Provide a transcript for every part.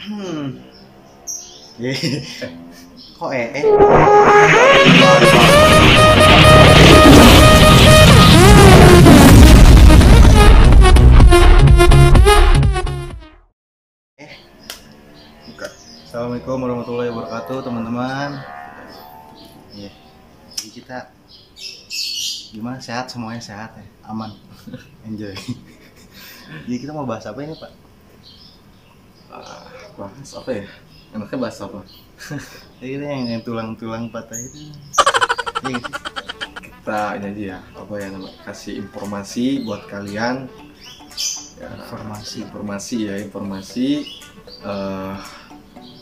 Kok buka. Assalamualaikum warahmatullahi wabarakatuh, teman-teman. Iya. Jadi kita gimana, sehat semuanya, sehat ya, aman. Enjoy. Jadi kita mau bahas apa ini, Pak? Bahas apa ya? Enaknya bahas apa? Jadi kita yang tulang-tulang patah itu. Iya nggak sih? Kita ini aja ya, apa ya namanya? Kasih informasi buat kalian. Ya, informasi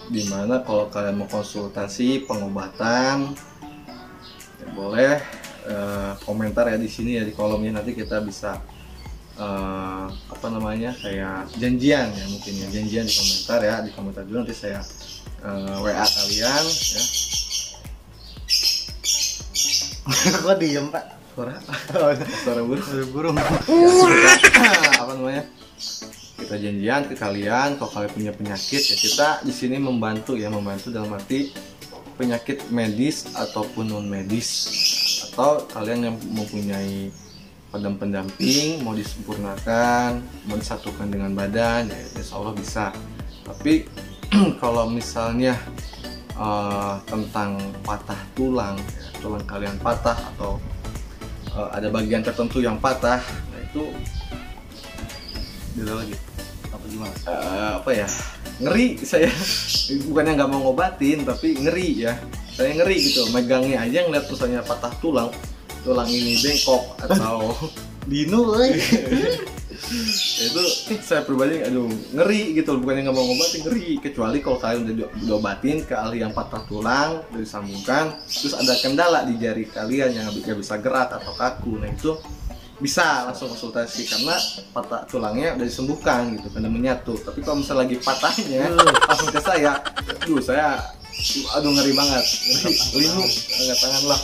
dimana kalau kalian mau konsultasi pengobatan ya boleh komentar ya di sini ya, di kolomnya. Nanti kita bisa apa namanya, kayak janjian ya, mungkin ya janjian di komentar ya, di komentar dulu nanti saya WA kalian ya. Kok diem, Pak? Suara burung ya, apa namanya, kita janjian ke kalian. Kalau kalian punya penyakit ya, kita di sini membantu ya, membantu dalam arti penyakit medis ataupun non medis, atau kalian yang mempunyai pendamping mau disempurnakan, mau disatukan dengan badan ya, insya Allah bisa. Tapi kalau misalnya tentang patah tulang ya, tulang kalian patah atau ada bagian tertentu yang patah, nah itu Dulu lagi. Apa gimana? apa ya, ngeri saya. Bukannya nggak mau ngobatin, tapi ngeri ya, saya ngeri gitu megangnya aja, ngeliat misalnya patah tulang ini bengkok atau Dino, itu saya pribadi aduh ngeri gitu. Bukannya nggak mau ngobatin, ngeri. Kecuali kalau kalian udah diobatin ke ahli yang patah tulang, udah disambungkan, terus ada kendala di jari kalian yang nggak bisa gerak atau kaku, nah itu bisa langsung konsultasi karena patah tulangnya udah disembuhkan gitu, karena menyatu. Tapi kalau misalnya lagi patahnya langsung ke saya, aduh ngeri banget, linu angkat tangan lah,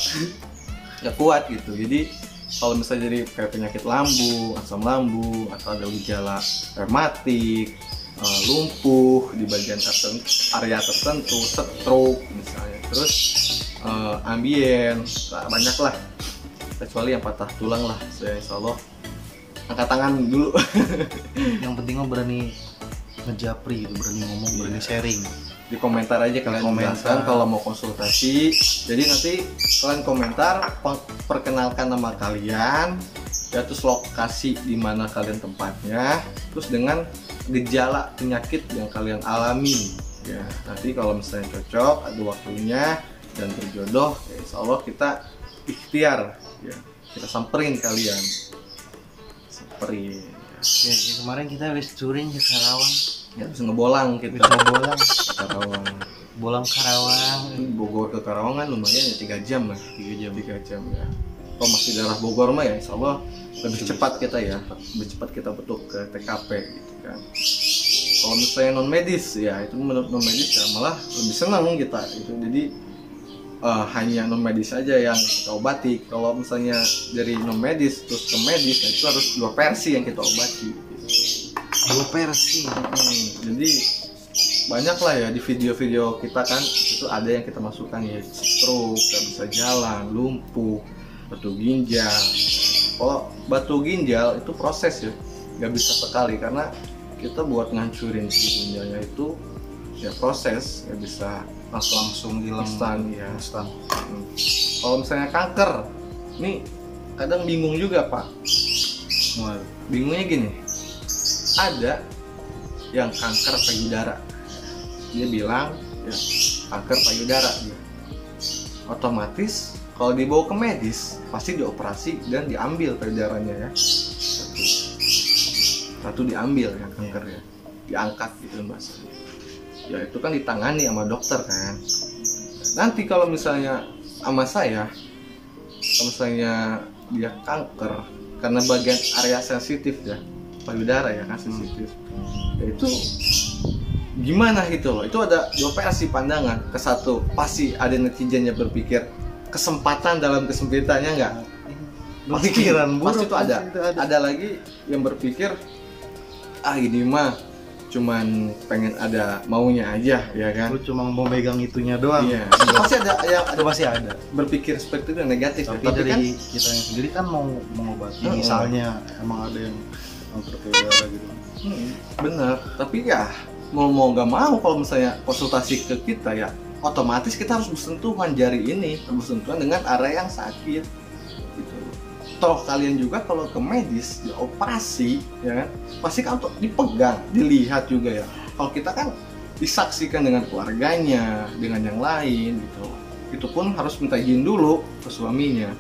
nggak kuat gitu. Jadi kalau misalnya jadi kayak penyakit lambung, asam lambung, atau ada gejala rematik, lumpuh di bagian area tertentu, stroke misalnya, terus ambien, nah, banyak lah. Kecuali yang patah tulang lah, saya insya Allah angkat tangan dulu. Yang penting mah berani ngejapri gitu, berani ngomong, berani sharing. Di komentar aja kalian jelaskan kalau mau konsultasi. Jadi nanti kalian komentar, perkenalkan nama kalian ya, terus lokasi di mana kalian tempatnya, terus dengan gejala penyakit yang kalian alami ya. Nanti kalau misalnya cocok, ada waktunya dan berjodoh ya, insya Allah kita ikhtiar ya, kita samperin kalian, Ya, kemarin kita habis touring ke Karawang. ya, terus ngebolang kita Karawang, Bogor ke Karawang kan lumayan ya, 3 jam lah, 3 jam ya. Kalau masih daerah Bogor mah ya insya Allah lebih cepat kita ya, lebih cepat kita betul ke TKP gitu kan. Kalau misalnya non medis ya, itu menurut non medis ya malah lebih senang kita itu. Jadi hanya non medis saja yang kita obati. Kalau misalnya dari non medis terus ke medis, ya itu harus 2 versi yang kita obati gitu. 2 versi. Jadi banyak lah ya di video-video kita kan, itu ada yang kita masukkan ya, stroke, gak bisa jalan, lumpuh, batu ginjal. Kalau batu ginjal itu proses ya, gak bisa sekali, karena kita buat ngancurin si ginjalnya itu ya proses, gak bisa langsung hilang instan ya. Kalau misalnya kanker, ini kadang bingung juga Pak. Bingungnya gini, ada yang kanker payudara, dia bilang ya kanker payudara dia. Otomatis kalau dibawa ke medis pasti dioperasi dan diambil payudaranya ya, satu diambil ya kankernya, diangkat gitu bahasanya. Ya itu kan ditangani sama dokter kan. Nanti kalau misalnya sama saya, kalau misalnya dia kanker karena bagian area sensitif ya, payudara ya kan sensitif, ya itu gimana gitu loh. Itu ada 2 versi pandangan. Ke satu pasti ada netizennya berpikir kesempatan dalam kesempitannya enggak, Pikiran buruk pasti itu ada. Ada lagi yang berpikir ini mah cuman pengen ada maunya aja ya kan. Lu cuma mau megang itunya doang. Iya. Pasti ada yang Itu pasti ada. berpikir seperti itu yang negatif. Tapi dari kan kita yang sendiri kan mau mengobati. Misalnya emang ada yang terpelihara gitu. Bener. Tapi ya mau nggak mau kalau misalnya konsultasi ke kita ya otomatis kita harus bersentuhan jari ini, bersentuhan dengan area yang sakit. Gitu. Toh kalian juga kalau ke medis di operasi ya kan pasti kan untuk dipegang, dilihat juga ya. Kalau kita kan disaksikan dengan keluarganya, dengan yang lain gitu. Itu pun harus minta izin dulu ke suaminya.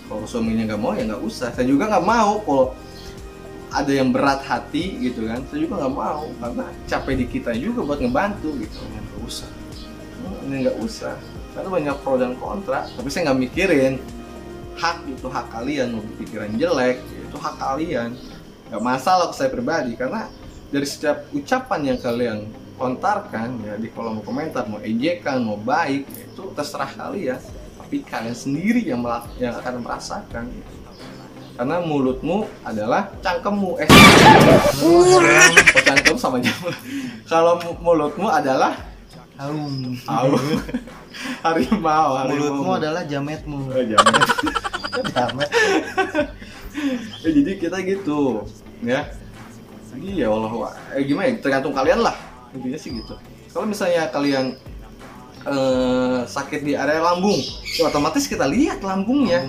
Kalau suaminya nggak mau ya nggak usah. Saya juga nggak mau kalau ada yang berat hati gitu kan. Saya juga nggak mau karena capek di kita juga buat ngebantu gitu. Nggak usah. Ini nggak usah. Karena banyak pro dan kontra. Tapi saya nggak mikirin. Hak itu hak kalian, mau berpikiran jelek itu hak kalian, nggak masalah ke saya pribadi karena dari setiap ucapan yang kalian lontarkan ya di kolom komentar, mau ejekan mau baik itu terserah kalian, tapi kalian sendiri yang akan merasakan karena mulutmu adalah cangkemmu cangkem sama jam. Kalau mulutmu adalah harimau. Mulutmu adalah jametmu. Jamet. Ya, jadi kita gitu ya. Jadi ya Allah gimana ya, tergantung kalian lah intinya sih gitu. Kalau misalnya kalian sakit di area lambung ya otomatis kita lihat lambungnya.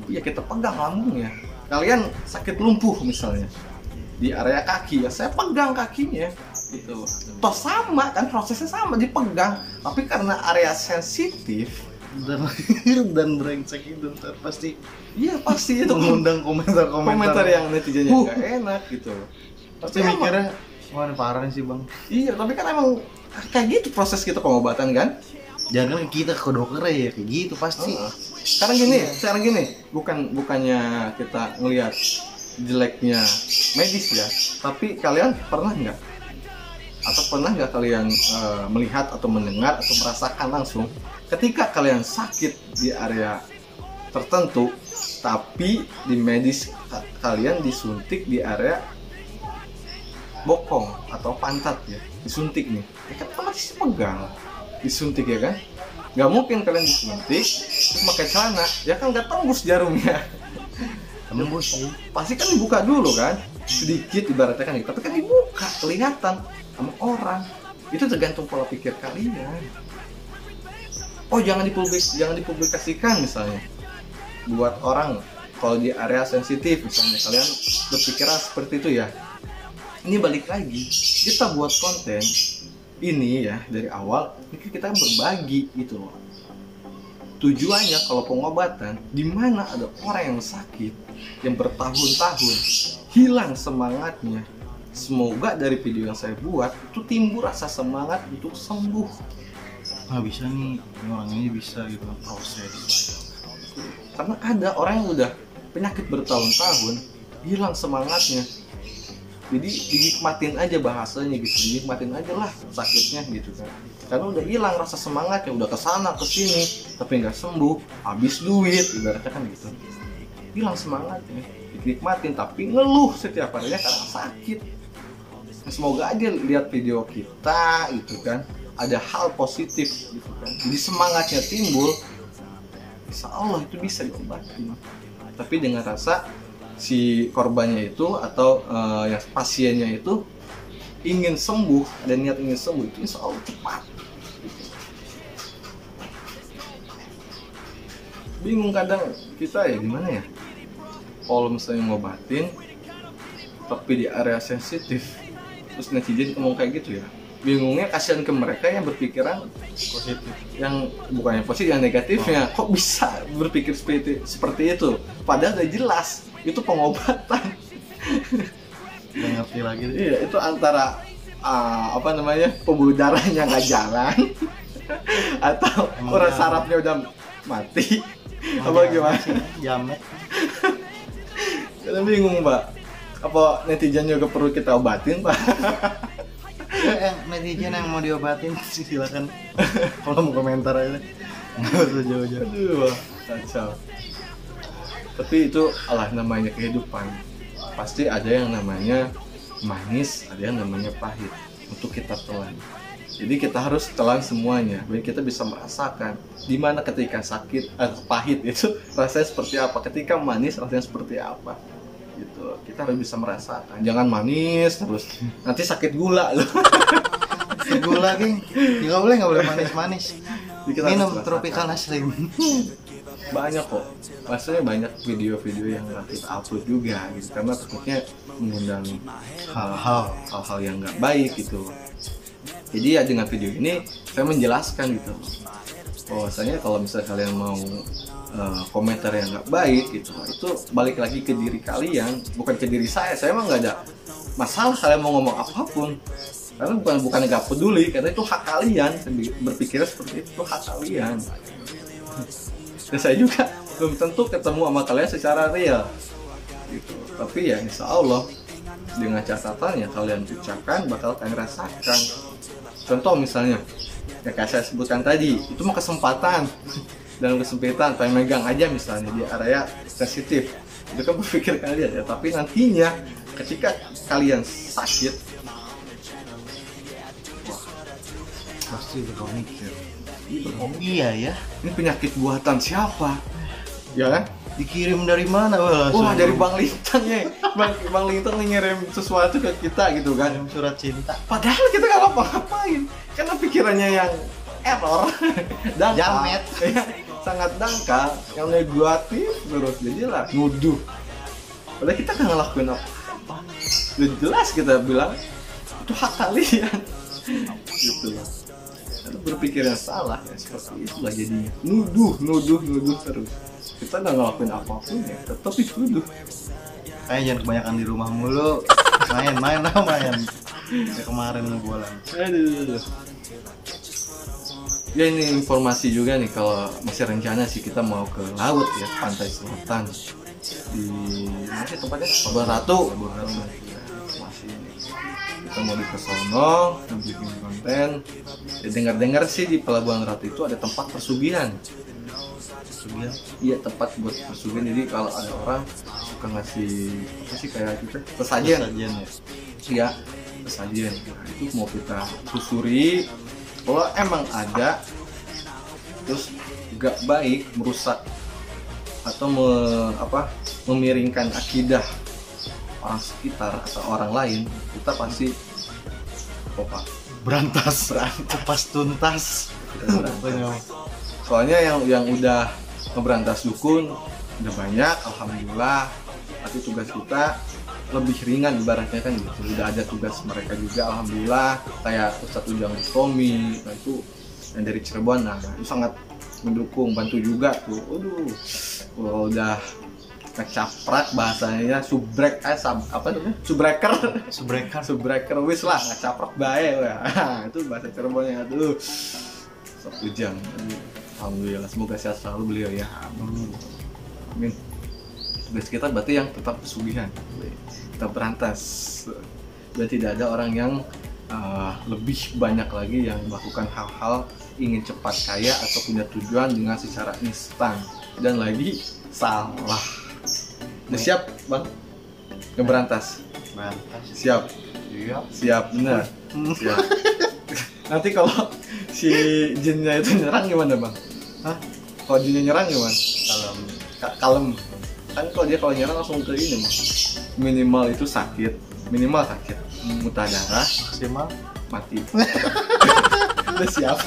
Iya kita pegang lambungnya. Kalian sakit lumpuh misalnya di area kaki ya saya pegang kakinya gitu. Toh sama kan prosesnya sama dipegang, tapi karena area sensitif dan brengsek itu ntar pasti iya pasti itu mengundang komentar yang netizennya nggak enak gitu. Pasti mikirnya wah ini parah nih sih bang. Iya tapi kan emang kayak gitu proses kita pengobatan kan. Jangan kita ke dokter ya kayak gitu pasti. Sekarang gini bukannya kita ngelihat jeleknya medis ya, tapi kalian pernah nggak kalian melihat atau mendengar atau merasakan langsung ketika kalian sakit di area tertentu tapi di medis kalian disuntik di area bokong atau pantat ya, disuntik nih ya kan otomatis pegang disuntik ya kan, nggak mungkin kalian disuntik terus pakai celana ya kan nggak tembus jarumnya. Tembus ya. Pasti kan dibuka dulu kan sedikit ibaratnya kan, tapi kan dibuka kelihatan sama orang. Itu tergantung pola pikir kalian. Oh jangan dipublikasikan misalnya buat orang kalau di area sensitif misalnya kalian berpikiran seperti itu ya. Ini balik lagi kita buat konten ini ya dari awal kita berbagi gitu loh. Tujuannya kalau pengobatan di mana ada orang yang sakit yang bertahun-tahun hilang semangatnya, semoga dari video yang saya buat itu timbul rasa semangat untuk sembuh. Nah bisa nih orang ini bisa gitu proses. Karena ada orang yang udah penyakit bertahun-tahun hilang semangatnya, jadi dinikmatin aja bahasanya gitu, dinikmatin aja lah sakitnya gitu kan. Karena udah hilang rasa semangatnya, udah kesana kesini tapi nggak sembuh, habis duit ibaratnya kan gitu, hilang semangatnya, dinikmatin tapi ngeluh setiap harinya karena sakit. Nah, semoga aja lihat video kita gitu kan ada hal positif gitu kan, jadi semangatnya timbul, insya Allah itu bisa diobati. Tapi dengan rasa si korbannya itu atau yang pasiennya itu ingin sembuh, ada niat ingin sembuh, itu insya Allah cepat. Bingung kadang kita ya gimana ya, kalau misalnya ngobatin tapi di area sensitif terus netizen ngomong kayak gitu ya, bingungnya kasihan ke mereka yang berpikiran Positif. yang bukannya positif, yang negatifnya. Kok bisa berpikir seperti itu padahal udah jelas itu pengobatan. Udah ngerti lagi. Iya, itu antara pembuluh darahnya nggak jalan atau urat sarafnya udah mati apa gimana sih? Jamet. Kita bingung mbak, apa netizen juga perlu kita obatin pak? Yang netizen yang mau diobatin silakan kolom komentar aja, nggak usah jauh-jauh. Aduh, kacau. Tapi itu Allah namanya kehidupan, pasti ada yang namanya manis, ada yang namanya pahit. untuk kita telan. Jadi kita harus telan semuanya, biar kita bisa merasakan di mana ketika sakit, pahit itu rasanya seperti apa, ketika manis rasanya seperti apa. Gitu. Kita harus bisa merasakan. Jangan manis terus, nanti sakit gula loh. Gula geng, nggak boleh manis-manis. Kita Minum harus tropical merasakan. slim. Banyak kok, maksudnya banyak video-video yang nggak kita upload juga gitu, karena takutnya mengundang hal-hal yang nggak baik gitu. Jadi ya dengan video ini saya menjelaskan gitu, bahwasanya kalau misalnya kalian mau komentar yang nggak baik gitu, itu balik lagi ke diri kalian, bukan ke diri saya. Saya emang nggak ada masalah kalian mau ngomong apapun, karena bukan nggak peduli, karena itu hak kalian. Berpikirnya seperti itu hak kalian. Dan saya juga belum tentu ketemu sama kalian secara real gitu. Tapi ya insya Allah dengan catatan yang kalian ucapkan bakal kalian rasakan. Contoh misalnya ya kayak saya sebutkan tadi, itu mah kesempatan. Dalam kesempitan pengen megang aja misalnya di area sensitif, itu kan berpikir kalian ya. Tapi nantinya ketika kalian sakit, Pasti bakal mikir. Iya ya. ini penyakit buatan siapa? Ya kan? Dikirim dari mana? Wah, dari Bang Lintang ya. Bang Lintang ngirim sesuatu ke kita gitu kan. Kirim surat cinta. Padahal kita nggak ngapa-ngapain. Karena pikirannya yang error, dangkal, Jamet. ya, sangat dangkal, yang negatif terus. Jadilah nuduh. Padahal kita nggak ngelakuin apa-apa. Udah jelas kita bilang itu hak kalian. Gitu loh. Lalu berpikir yang salah ya, seperti itulah jadinya. Nuduh terus. Kita nggak ngelakuin apapun ya, tetap dituduh. Kayak jangan kebanyakan di rumah mulu. Main. Kayak kemarin bulan. Aduh. Ya ini informasi juga nih, kalau masih rencana sih kita mau ke laut ya, pantai selatan di mana sih tempatnya? Pelabuhan Ratu. Masih ini. Kita mau di kesono, bikin konten. Ya, dengar-dengar sih di Pelabuhan Ratu itu ada tempat persugihan. Iya, tempat buat persugihan. Jadi kalau ada orang suka ngasih apa sih kayak gitu, sesajen ya. Iya, sesajen. Nah, itu mau kita susuri. Kalau emang ada terus gak baik, merusak atau memiringkan akidah orang sekitar atau orang lain, kita pasti Berantas. Cepat tuntas. Soalnya yang udah ngeberantas dukun udah banyak, alhamdulillah. Tapi tugas kita lebih ringan ibaratnya kan gitu. Udah ada tugas mereka juga, alhamdulillah. Kayak Ustadz Ujang Bustomi, nah itu yang dari Cirebon, nah itu sangat mendukung, bantu juga tuh. Udah ngecaprak bahasanya, subrek subreker wis lah, ngecaprak bae ya. Itu bahasa Cirebonnya tuh. Ustadz Ujang, alhamdulillah, semoga sehat selalu beliau ya. Amin. Tugas kita berarti yang tetap pesugihan, kita berantas, dan tidak ada orang yang lebih banyak lagi yang melakukan hal-hal ingin cepat kaya atau punya tujuan dengan secara instan dan lagi salah. Udah siap bang? Ngeberantas? Siap? Iya. Siap, benar. Siap. Nanti kalau si jinnya itu nyerang gimana bang? Hah? Kalau jinnya nyerang gimana? Kalem. Kan kalau nyerang langsung ke ini bang. Minimal sakit, muntah darah, Maksimal mati. Udah siap.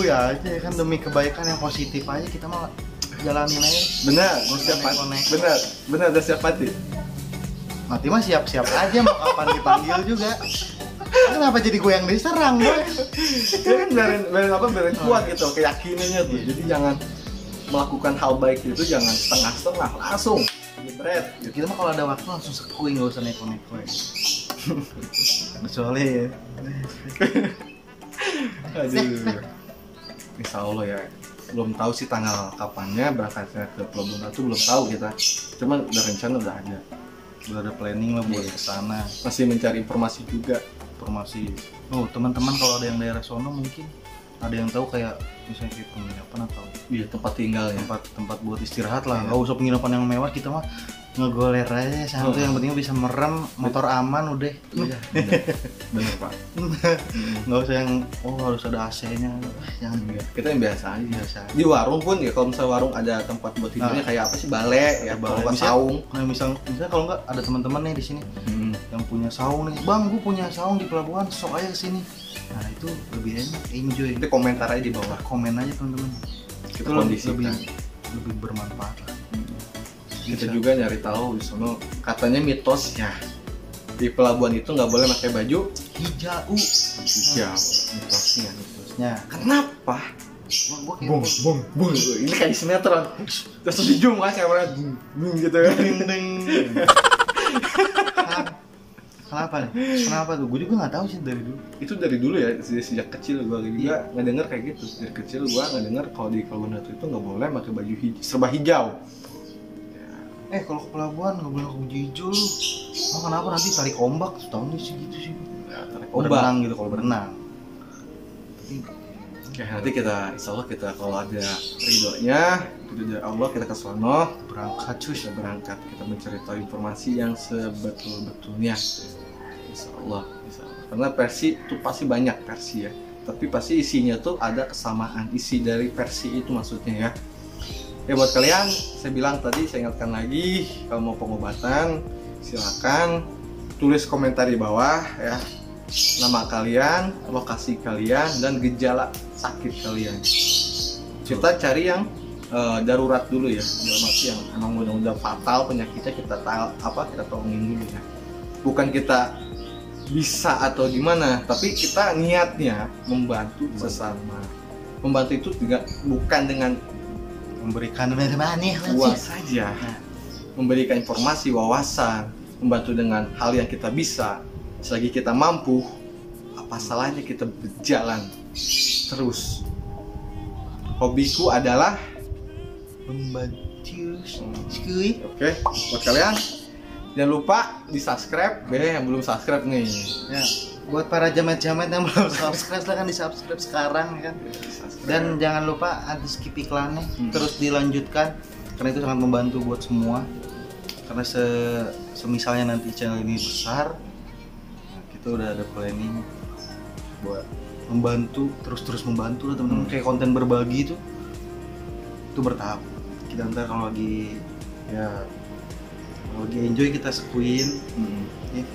ya aja kan, demi kebaikan yang positif aja kita mah jalanin aja. Benar, siap mati. Benar udah siap mati. Mati mah siap-siap aja, mau kapan dipanggil juga. Kenapa jadi gue yang diserang gue? Ya kan biarin kuat gitu keyakinannya tuh. Jadi jangan melakukan hal baik itu jangan setengah-setengah, langsung jebret. Kita mah kalau ada waktu langsung sekui, nggak usah neko-neko ya. Kecuali ya. Aduh. Insya Allah ya. Belum tahu sih tanggal kapannya berangkatnya ke Pelabuhan Ratu, belum tahu kita. Cuman udah rencana, udah ada planning lah buat kesana. Masih mencari informasi juga. Teman-teman kalau ada yang daerah sono mungkin ada yang tahu kayak misalnya kayak penginapan atau tempat tinggal ya. Tempat buat istirahat lah. Nggak usah penginapan yang mewah, kita mah ngegoler aja santuy, yang penting bisa merem, motor aman udah. Iya, bener Pak. Nggak usah yang harus ada AC-nya, jangan. Kita yang biasa aja. Biasa. Di warung pun ya, kalau misalnya warung ada tempat buat tidurnya kayak apa sih, bale ya, kalau nggak Misal- saung. Nah misalnya kalau nggak ada teman-teman nih di sini yang punya saung nih, bang, gue punya saung di pelabuhan, sok aja kesini. Nah itu lebih enak, enjoy. Itu komentar aja di bawah. Komen aja teman-teman. Kita Itu kondisikan. lebih bermanfaat lah. Kita Bisa. juga nyari tahu di sono, katanya mitosnya di pelabuhan itu nggak boleh pakai baju Hijau. hijau. Mitosnya. Terusnya. Kenapa? Gua Bung, bung, bung. Ini kayak sinetron. Terus di zoom kan kameranya bung gitu kan. ding ding. Kenapa nih? Kenapa tuh? Gue juga nggak tahu sih dari dulu. Itu dari dulu ya, sejak kecil gue juga ngedenger kayak gitu. Dari kecil gue ngedenger kalau di Pelabuhan Ratu itu nggak boleh pakai baju serba hijau. Kalau ke pelabuhan nggak boleh baju hijau lu. Emang kenapa nanti tarik ombak? Tahu nih sih gitu sih. Ya, tarik Ombak. ombak. Berenang gitu kalau berenang. Oke, nanti kita, insya Allah kita kalau ada ridhonya, ridho dari Allah, kita ke sono, Berangkat cuy. kita berangkat, kita mencari tahu informasi yang sebetul-betulnya. Insya Allah. Karena versi itu pasti banyak versi ya, tapi pasti isinya tuh ada kesamaan isi dari versi itu maksudnya ya. Ya buat kalian, saya bilang tadi, saya ingatkan lagi, kalau mau pengobatan silakan tulis komentar di bawah ya, nama kalian, lokasi kalian, dan gejala sakit kalian. Kita cari yang darurat dulu ya, dalam arti yang emang udah fatal penyakitnya, kita kita tolongin dulu ya. Bukan kita bisa atau gimana, tapi kita niatnya membantu sesama. Membantu itu juga bukan dengan Memberikan manis uang saja, memberikan informasi, wawasan, membantu dengan hal yang kita bisa. Selagi kita mampu, apa salahnya kita berjalan terus. Hobiku adalah membantu cuy. Oke, buat kalian jangan lupa di subscribe, yang belum subscribe nih. Ya, buat para jamet-jamet yang belum subscribe silahkan di subscribe sekarang ya kan. Dan jangan lupa di skip iklannya, terus dilanjutkan karena itu sangat membantu buat semua. Karena semisalnya nanti channel ini besar, kita udah ada planning buat membantu, terus membantu lah teman-teman. Kayak konten berbagi itu bertahap. Kita ntar kalau lagi enjoy kita sekuin. Ya.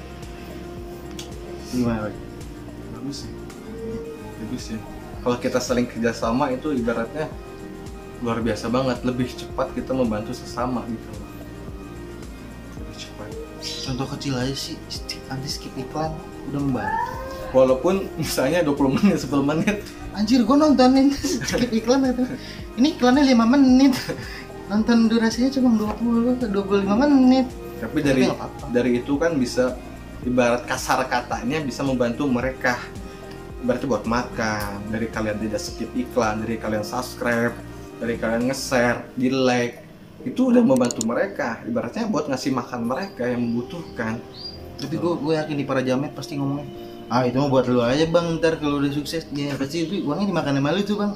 Gimana lagi? Bagus sih. Kalau kita saling kerjasama itu ibaratnya luar biasa banget, lebih cepat kita membantu sesama gitu loh. Lebih cepat. Contoh kecil aja sih, nanti skip iklan udah membantu. Walaupun misalnya 20 menit, 10 menit. Anjir, gua nontonin skip iklan itu. Ini iklannya 5 menit. Nonton durasinya cuma 25 menit. Tapi nggak apa-apa. dari itu kan bisa, ibarat kasar katanya bisa membantu mereka. Berarti buat makan, dari kalian tidak skip iklan, dari kalian subscribe, dari kalian nge-share, di like, itu udah membantu mereka. Ibaratnya buat ngasih makan mereka yang membutuhkan. Tapi gue yakin di para jamet pasti ngomongnya, itu mau buat lu aja bang, ntar kalau udah sukses ya pasti itu uangnya dimakan sama lu tuh bang.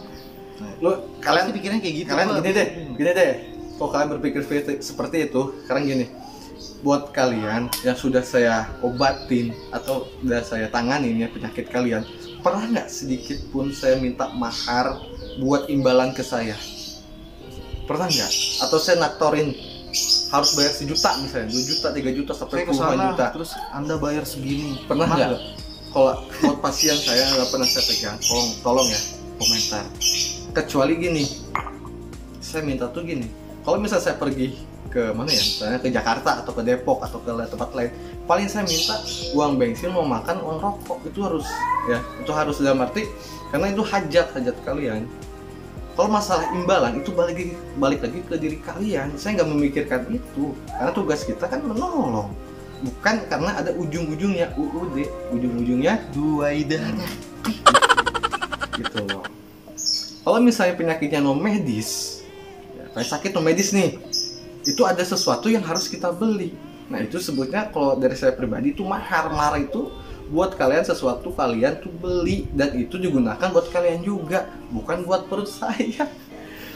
Kalian pasti pikirnya kayak gitu. Kalian gini deh. Kalau kalian berpikir seperti itu, sekarang gini. Buat kalian yang sudah saya obatin atau sudah saya tanganin ya penyakit kalian, pernah nggak sedikit pun saya minta mahar buat imbalan ke saya? Pernah nggak? Atau saya naktorin harus bayar 1 juta misalnya, 2 juta, 3 juta, sampai puluhan juta. Terus anda bayar segini. Pernah nggak? Kalau buat pasien saya nggak pernah saya pegang, tolong ya komentar. Kecuali gini, saya minta tuh gini, kalau misalnya saya pergi ke mana ya, misalnya ke Jakarta atau ke Depok atau ke tempat lain, paling saya minta uang bensin, mau makan, uang rokok, itu harus ya, itu harus dalam arti karena itu hajat kalian. Kalau masalah imbalan itu balik lagi ke diri kalian. Saya nggak memikirkan itu karena tugas kita kan menolong, bukan karena ada ujung-ujungnya UUD, ujung-ujungnya dua idahnya gitu loh. Kalau misalnya penyakitnya non medis, ya, kayak sakit non medis nih, itu ada sesuatu yang harus kita beli. Nah itu sebutnya kalau dari saya pribadi itu mahar. Mahar itu buat kalian sesuatu kalian tuh beli, dan itu digunakan buat kalian juga, bukan buat perut saya.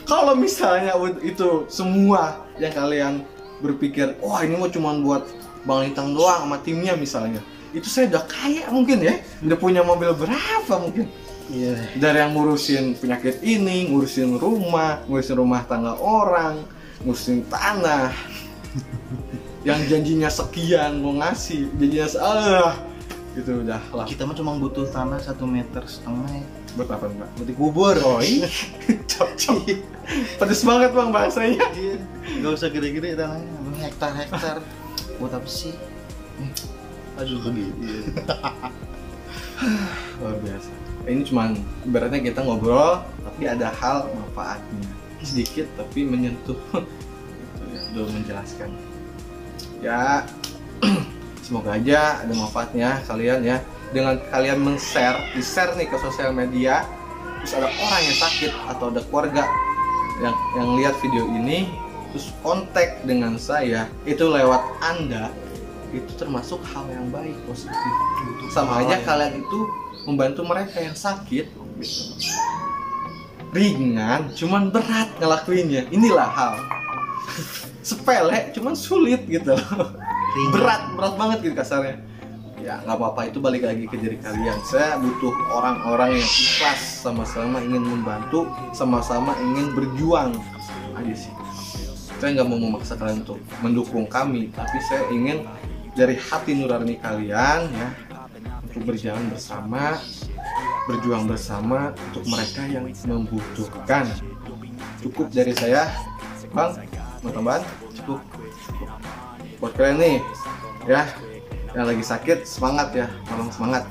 Kalau misalnya itu semua yang kalian berpikir, wah ini mau cuma buat Bang Lintang doang sama timnya misalnya, itu saya udah kaya mungkin ya, udah punya mobil berapa mungkin. Iya. Dari yang ngurusin penyakit ini, ngurusin rumah tangga orang, ngurusin tanah. Yang janjinya sekian mau ngasih, janjinya gitu udah lah. Kita mah cuma butuh tanah 1,5 meter ya. Buat apa Mbak? Buat dikubur. Oh iya. Cocok. Pedes banget Bang bahasanya. Iya. Gak usah gede-gede tanahnya, hektar-hektar. Buat apa sih? Aduh begitu. Iya. Luar biasa. Ini cuman ibaratnya kita ngobrol tapi ada hal manfaatnya sedikit tapi menyentuh. Gitu ya, udah menjelaskan. Ya, semoga aja ada manfaatnya kalian ya. Dengan kalian di-share nih ke sosial media, terus ada orang yang sakit atau ada keluarga yang lihat video ini, terus kontak dengan saya, itu lewat Anda, itu termasuk hal yang baik, positif. Sama aja kalian itu membantu mereka yang sakit, gitu. Ringan, cuman berat ngelakuinnya. Inilah hal sepele, cuman sulit gitu. Berat banget gitu kasarnya. Ya nggak apa-apa, itu balik lagi ke diri kalian. Saya butuh orang-orang yang ikhlas, sama-sama ingin membantu, sama-sama ingin berjuang aja sih. Saya nggak mau memaksa kalian untuk mendukung kami, tapi saya ingin dari hati nurani kalian ya, untuk berjalan bersama, berjuang bersama untuk mereka yang membutuhkan. Cukup dari saya, Bang. Mau tambahan? Cukup. Buat kalian nih ya yang lagi sakit, semangat ya, tolong semangat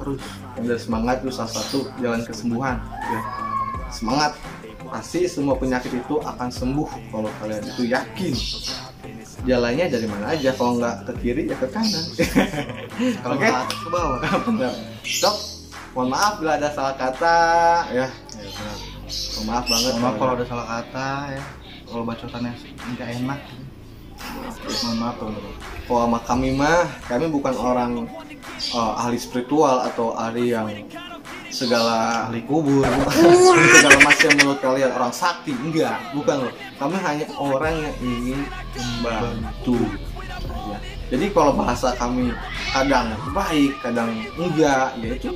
terus. Ada semangat itu salah satu jalan kesembuhan ya. Semangat, pasti semua penyakit itu akan sembuh kalau kalian itu yakin. Jalannya dari mana aja, kalau nggak ke kiri ya ke kanan. Kalau Oke? ke bawah. Benar. Dok, mohon maaf bila ada salah kata ya. Benar. Mohon maaf banget. Mohon maaf kalau ada salah kata ya. Kalau bacotannya nggak enak. Mohon maaf teman-teman. Kalau sama kami bukan orang ahli spiritual atau ahli yang segala Ahli kubur. segala macam menurut kalian orang sakti, enggak, bukan loh. Kami hanya orang yang ingin membantu aja. Jadi kalau bahasa kami kadang baik, kadang enggak, ya itu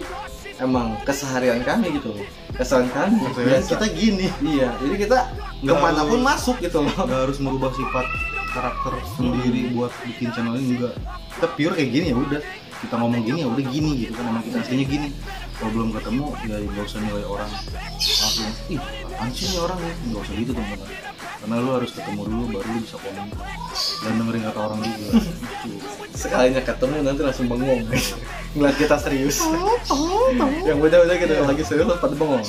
emang keseharian kami gitu loh. Keseharian kami biasa. Kita gini. Iya, jadi kita kemanapun masuk gitu loh. Nggak harus merubah sifat karakter sendiri buat bikin channel ini, enggak. Kita pure kayak gini ya udah. Kita ngomong gini ya udah gini gitu kan, emang kita aslinya gini. Kalau belum ketemu ya nggak usah nilai orang langsung, ih apaan sih nih orang nih, nggak usah gitu teman-teman. Karena lu harus ketemu dulu baru lu bisa komen dan dengerin kata orang juga. Sekalinya ketemu nanti langsung bengong. Ngeliat kita serius. Yang udah kita lagi serius pada bengong.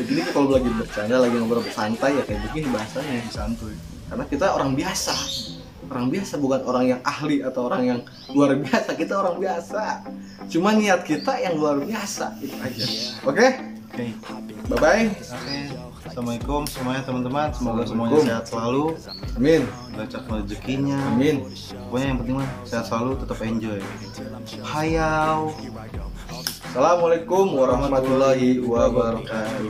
Jadi kalau lagi bercanda, lagi ngobrol santai ya kayak begini bahasanya, santuy. Karena kita orang biasa. Orang biasa, bukan orang yang ahli atau orang yang luar biasa. Kita orang biasa. Cuma niat kita yang luar biasa, itu aja. Oke? Bye bye. Oke. Assalamualaikum semuanya teman-teman. Semoga semuanya sehat selalu. Amin. Lancar rezekinya. Amin. Pokoknya yang penting mah sehat selalu, tetap enjoy. Hayao. Assalamualaikum warahmatullahi wabarakatuh.